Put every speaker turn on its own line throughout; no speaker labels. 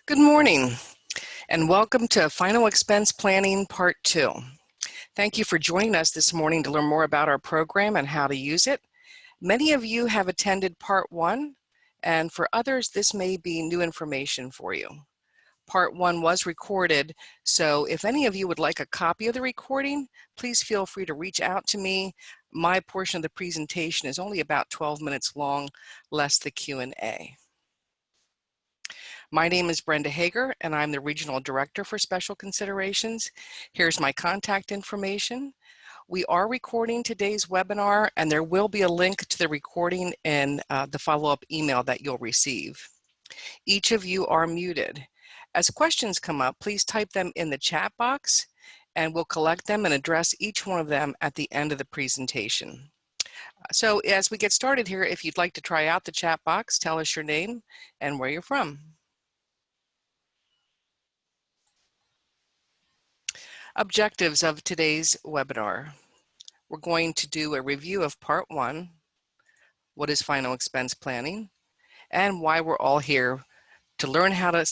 Good morning, and welcome to Final Expense Planning Part 2. Thank you for joining us this morning to learn more about our program and how to use it. Many of you have attended Part 1, and for others, this may be new information for you. Part 1 was recorded, so if any of you would like a copy of the recording, please feel free to reach out to me. My portion of the presentation is only about 12 minutes long, less the Q&A. My name is Brenda Hager, and I'm the Regional Director for Special Considerations. Here's my contact information. We are recording today's webinar, and there will be a link to the recording in the follow-up email that you'll receive. Each of you are muted. As questions come up, please type them in the chat box, and we'll collect them and address each one of them at the end of the presentation. So as we get started here, if you'd like to try out the chat box, tell us your name and where you're from. Objectives of today's webinar. We're going to do a review of Part 1, what is final expense planning, and why we're all here to learn how to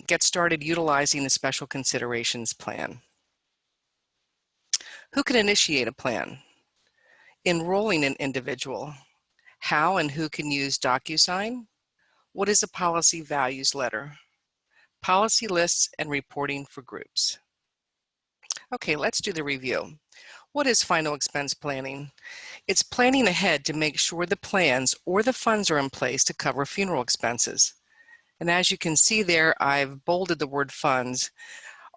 get started utilizing the Special Considerations Plan. Who can initiate a plan? Enrolling an individual. How and who can use DocuSign? What is a policy values letter? Policy lists and reporting for groups. Okay, let's do the review. What is final expense planning? It's planning ahead to make sure the plans or the funds are in place to cover funeral expenses. And as you can see there, I've bolded the word funds.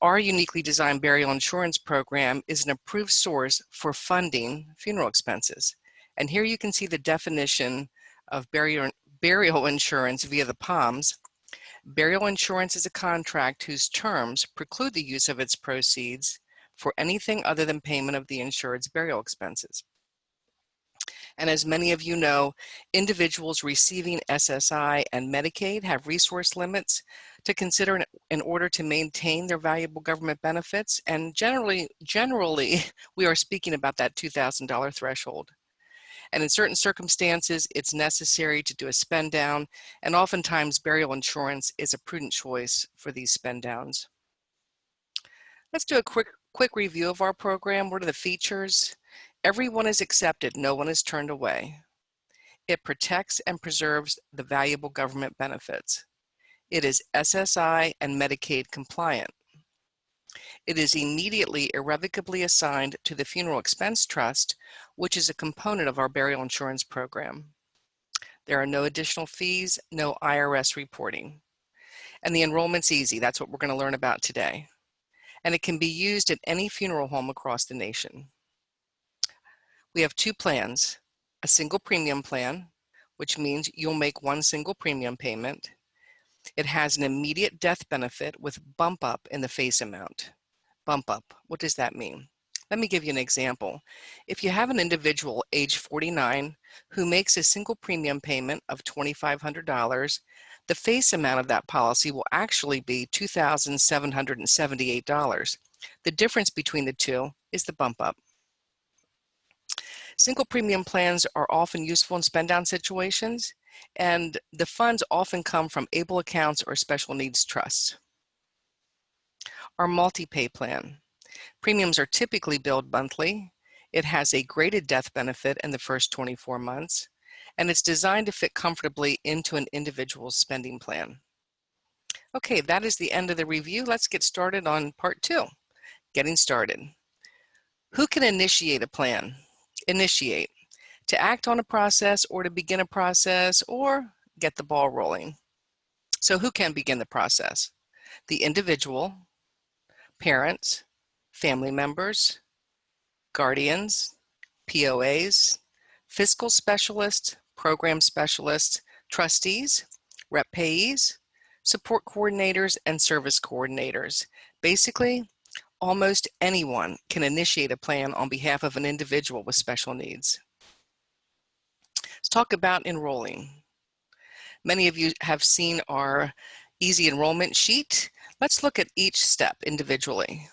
Our uniquely designed burial insurance program is an approved source for funding funeral expenses. And here you can see the definition of burial insurance via the palms. Burial insurance is a contract whose terms preclude the use of its proceeds for anything other than payment of the insured's burial expenses. And as many of you know, individuals receiving SSI and Medicaid have resource limits to consider in order to maintain their valuable government benefits. And generally, we are speaking about that $2,000 threshold. And in certain circumstances, it's necessary to do a spend down, and oftentimes burial insurance is a prudent choice for these spend downs. Let's do a quick review of our program. What are the features? Everyone is accepted, no one is turned away. It protects and preserves the valuable government benefits. It is SSI and Medicaid compliant. It is immediately irrevocably assigned to the Funeral Expense Trust, which is a component of our burial insurance program. There are no additional fees, no IRS reporting. And the enrollment's easy. That's what we're going to learn about today. And it can be used at any funeral home across the nation. We have two plans, a single premium plan, which means you'll make one single premium payment. It has an immediate death benefit with bump up in the face amount. Bump up, what does that mean? Let me give you an example. If you have an individual age 49 who makes a single premium payment of $2,500, the face amount of that policy will actually be $2,778. The difference between the two is the bump up. Single premium plans are often useful in spend down situations, and the funds often come from ABLE accounts or special needs trusts. Our multi-pay plan. Premiums are typically billed monthly. It has a graded death benefit in the first 24 months, and it's designed to fit comfortably into an individual's spending plan. Okay, that is the end of the review. Let's get started on part 2, getting started. Who can initiate a plan? Initiate, to act on a process or to begin a process or get the ball rolling. So who can begin the process? The individual, parents, family members, guardians, POAs, fiscal specialists, program specialists, trustees, rep payees, support coordinators, and service coordinators. Basically, almost anyone can initiate a plan on behalf of an individual with special needs. Let's talk about enrolling. Many of you have seen our easy enrollment sheet. Let's look at each step individually.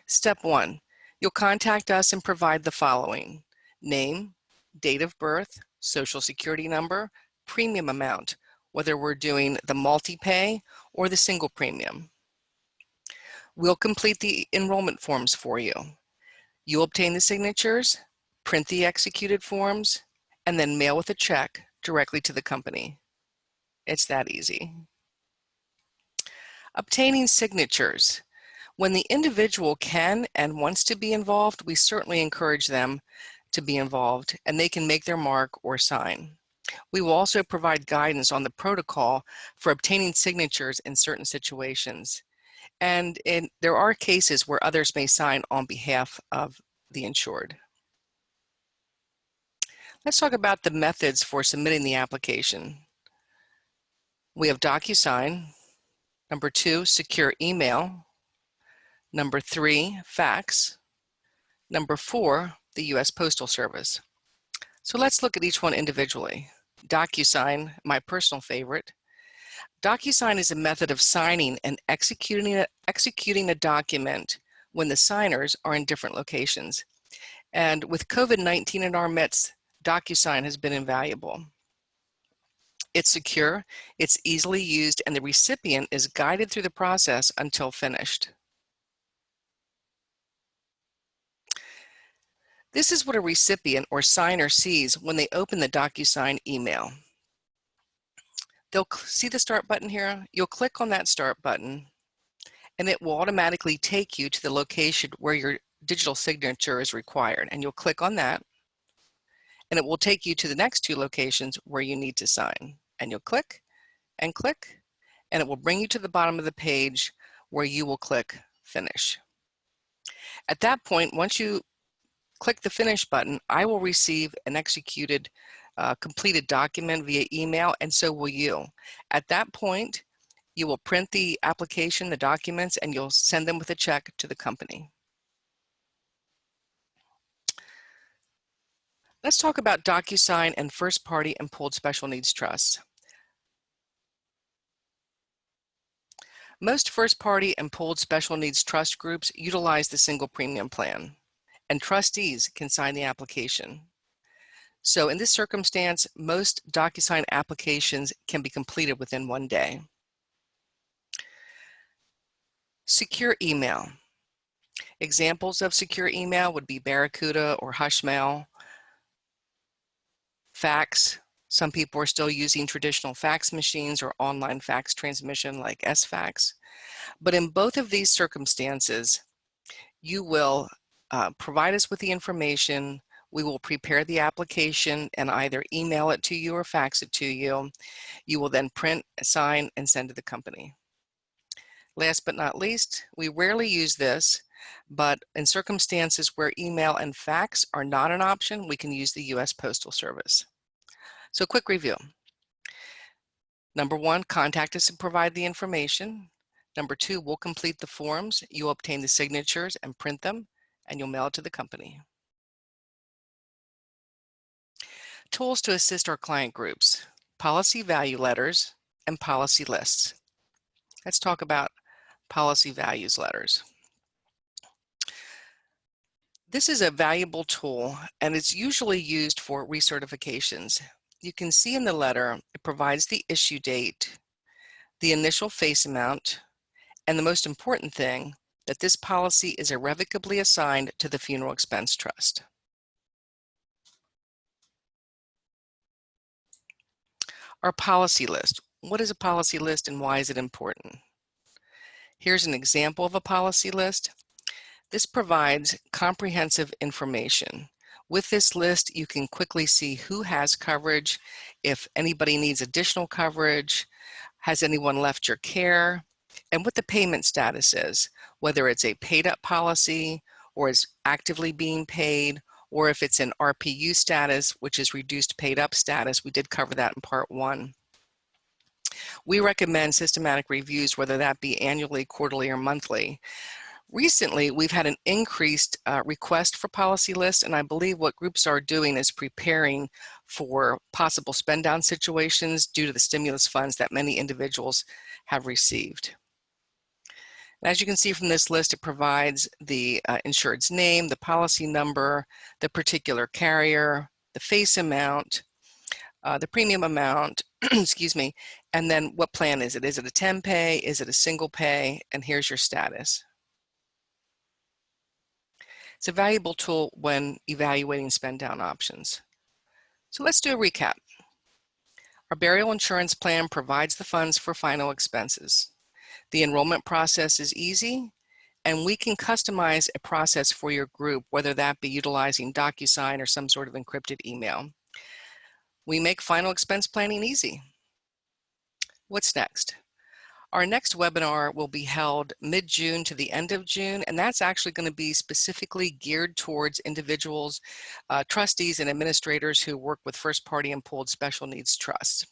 Step 1, you'll contact us and provide the following: name, date of birth, social security number, premium amount, whether we're doing the multi-pay or the single premium. We'll complete the enrollment forms for you. You'll obtain the signatures, print the executed forms, and then mail with a check directly to the company. It's that easy. Obtaining signatures. When the individual can and wants to be involved, we certainly encourage them to be involved, and they can make their mark or sign. We will also provide guidance on the protocol for obtaining signatures in certain situations. And there are cases where others may sign on behalf of the insured. Let's talk about the methods for submitting the application. We have DocuSign. Number 2, secure email. Number 3, fax. Number 4, the U.S. Postal Service. So let's look at each one individually. DocuSign, my personal favorite. DocuSign is a method of signing and executing a document when the signers are in different locations. And with COVID-19 in our midst, DocuSign has been invaluable. It's secure, it's easily used, and the recipient is guided through the process until finished. This is what a recipient or signer sees when they open the DocuSign email. They'll see the start button here. You'll click on that start button, and it will automatically take you to the location where your digital signature is required. And you'll click on that, and it will take you to the next 2 locations where you need to sign. And you'll click, and it will bring you to the bottom of the page where you will click Finish. At that point, once you click the Finish button, I will receive an executed completed document via email, and so will you. At that point, you will print the application, the documents, and you'll send them with a check to the company. Let's talk about DocuSign and first-party and pooled special needs trusts. Most first-party and pooled special needs trust groups utilize the single premium plan, and trustees can sign the application. So in this circumstance, most DocuSign applications can be completed within 1 day. Secure email. Examples of secure email would be Barracuda or Hushmail. Fax. Some people are still using traditional fax machines or online fax transmission like SFax. But in both of these circumstances, you will provide us with the information. We will prepare the application and either email it to you or fax it to you. You will then print, sign, and send to the company. Last but not least, we rarely use this, but in circumstances where email and fax are not an option, we can use the U.S. Postal Service. So quick review. Number 1, contact us and provide the information. Number 2, we'll complete the forms. You'll obtain the signatures and print them, and you'll mail it to the company. Tools to assist our client groups: policy value letters and policy lists. Let's talk about policy values letters. This is a valuable tool, and it's usually used for recertifications. You can see in the letter, it provides the issue date, the initial face amount, and the most important thing, that this policy is irrevocably assigned to the funeral expense trust. Our policy list. What is a policy list and why is it important? Here's an example of a policy list. This provides comprehensive information. With this list, you can quickly see who has coverage, if anybody needs additional coverage, has anyone left your care, and what the payment status is, whether it's a paid-up policy or is actively being paid, or if it's an RPU status, which is reduced paid-up status. We did cover that in part 1. We recommend systematic reviews, whether that be annually, quarterly, or monthly. Recently, we've had an increased request for policy lists, and I believe what groups are doing is preparing for possible spend-down situations due to the stimulus funds that many individuals have received. And as you can see from this list, it provides the insured's name, the policy number, the particular carrier, the face amount, the premium amount, excuse me, and then what plan is it? Is it a 10 pay? Is it a single pay? And here's your status. It's a valuable tool when evaluating spend down options. So let's do a recap. Our burial insurance plan provides the funds for final expenses. The enrollment process is easy, and we can customize a process for your group, whether that be utilizing DocuSign or some sort of encrypted email. We make final expense planning easy. What's next? Our next webinar will be held mid-June to the end of June, and that's actually going to be specifically geared towards individuals, trustees, and administrators who work with first-party and pooled special needs trusts.